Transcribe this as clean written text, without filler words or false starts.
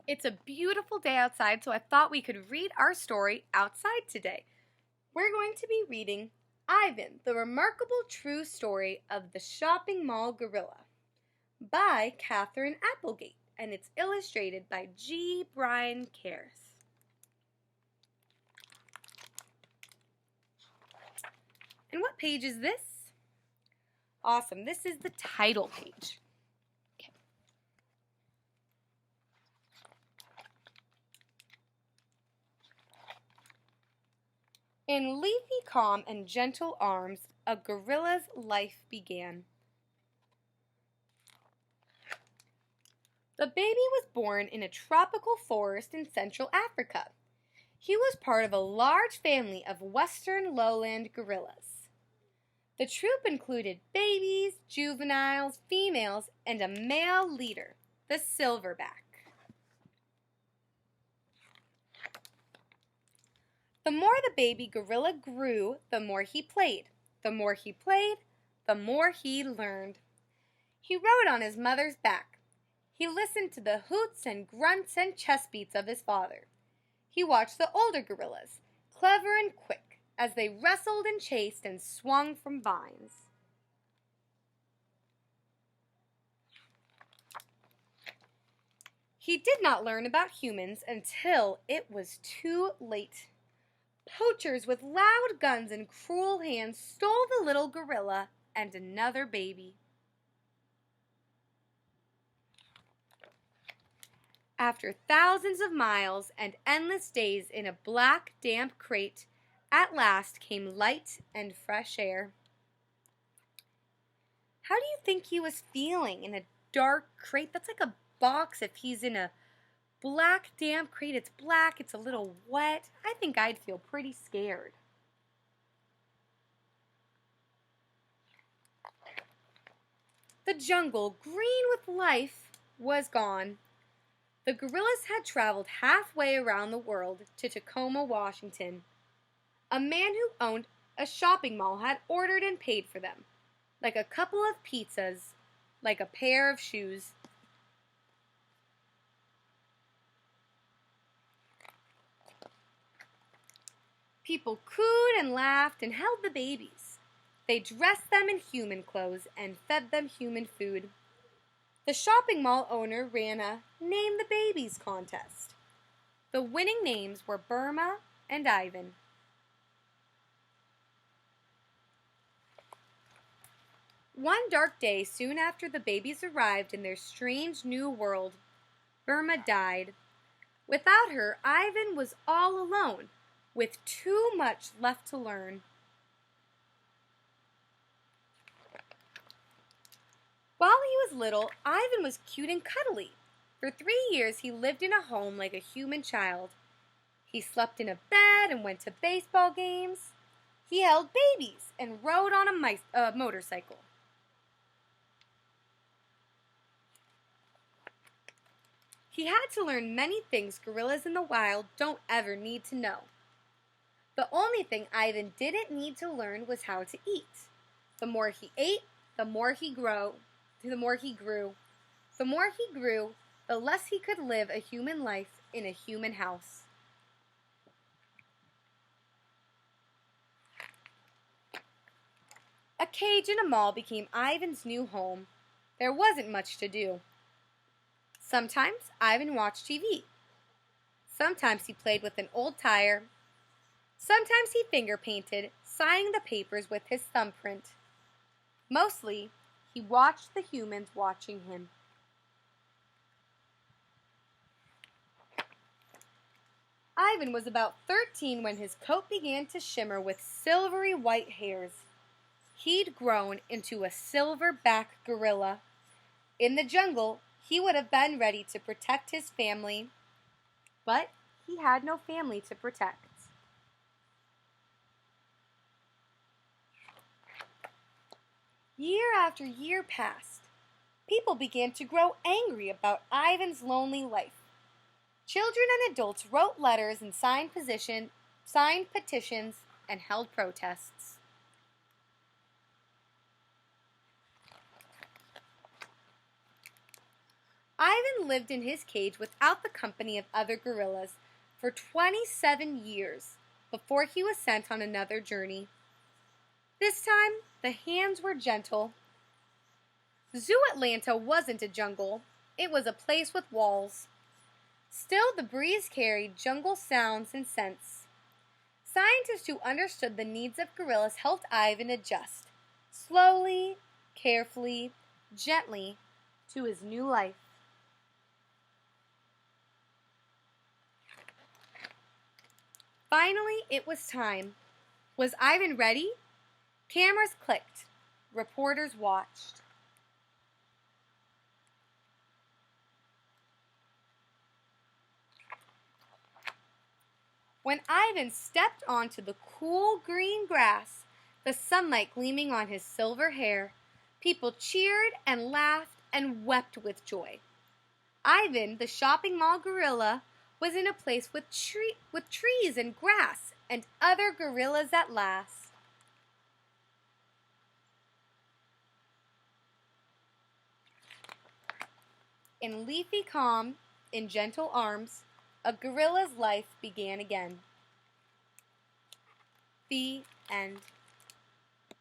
It's a beautiful day outside, so I thought we could read our story outside today. We're going to be reading Ivan, the Remarkable True Story of the Shopping Mall Gorilla by Katherine Applegate, and it's illustrated by G. Brian Karras. And what page is this? Awesome, this is the title page. In leafy calm and gentle arms, a gorilla's life began. The baby was born in a tropical forest in Central Africa. He was part of a large family of western lowland gorillas. The troop included babies, juveniles, females, and a male leader, the silverback. The more the baby gorilla grew, the more he played. The more he played, the more he learned. He rode on his mother's back. He listened to the hoots and grunts and chest beats of his father. He watched the older gorillas, clever and quick, as they wrestled and chased and swung from vines. He did not learn about humans until it was too late. Poachers with loud guns and cruel hands stole the little gorilla and another baby. After thousands of miles and endless days in a black, damp crate, at last came light and fresh air. How do you think he was feeling in a dark crate? That's like a box if he's in a black, damp crate. It's black, it's a little wet. I think I'd feel pretty scared. The jungle, green with life, was gone. The gorillas had traveled halfway around the world to Tacoma, Washington. A man who owned a shopping mall had ordered and paid for them, like a couple of pizzas, like a pair of shoes. People cooed and laughed and held the babies. They dressed them in human clothes and fed them human food. The shopping mall owner ran a Name the Babies contest. The winning names were Burma and Ivan. One dark day soon after the babies arrived in their strange new world, Burma died. Without her, Ivan was all alone, with too much left to learn. While he was little, Ivan was cute and cuddly. For 3 years, he lived in a home like a human child. He slept in a bed and went to baseball games. He held babies and rode on a motorcycle. He had to learn many things gorillas in the wild don't ever need to know. The only thing Ivan didn't need to learn was how to eat. The more he ate, the more he grew. The more he grew, the less he could live a human life in a human house. A cage in a mall became Ivan's new home. There wasn't much to do. Sometimes Ivan watched TV. Sometimes he played with an old tire. Sometimes he finger painted, signing the papers with his thumbprint. Mostly, he watched the humans watching him. Ivan was about 13 when his coat began to shimmer with silvery white hairs. He'd grown into a silverback gorilla. In the jungle, he would have been ready to protect his family, but he had no family to protect. Year after year passed. People began to grow angry about Ivan's lonely life. Children and adults wrote letters and signed petitions and held protests. Ivan lived in his cage without the company of other gorillas for 27 years before he was sent on another journey. This time, the hands were gentle. Zoo Atlanta wasn't a jungle. It was a place with walls. Still, the breeze carried jungle sounds and scents. Scientists who understood the needs of gorillas helped Ivan adjust, slowly, carefully, gently, to his new life. Finally, it was time. Was Ivan ready? Cameras clicked. Reporters watched. When Ivan stepped onto the cool green grass, the sunlight gleaming on his silver hair, people cheered and laughed and wept with joy. Ivan, the shopping mall gorilla, was in a place with trees and grass and other gorillas at last. In leafy calm, in gentle arms, a gorilla's life began again. The end.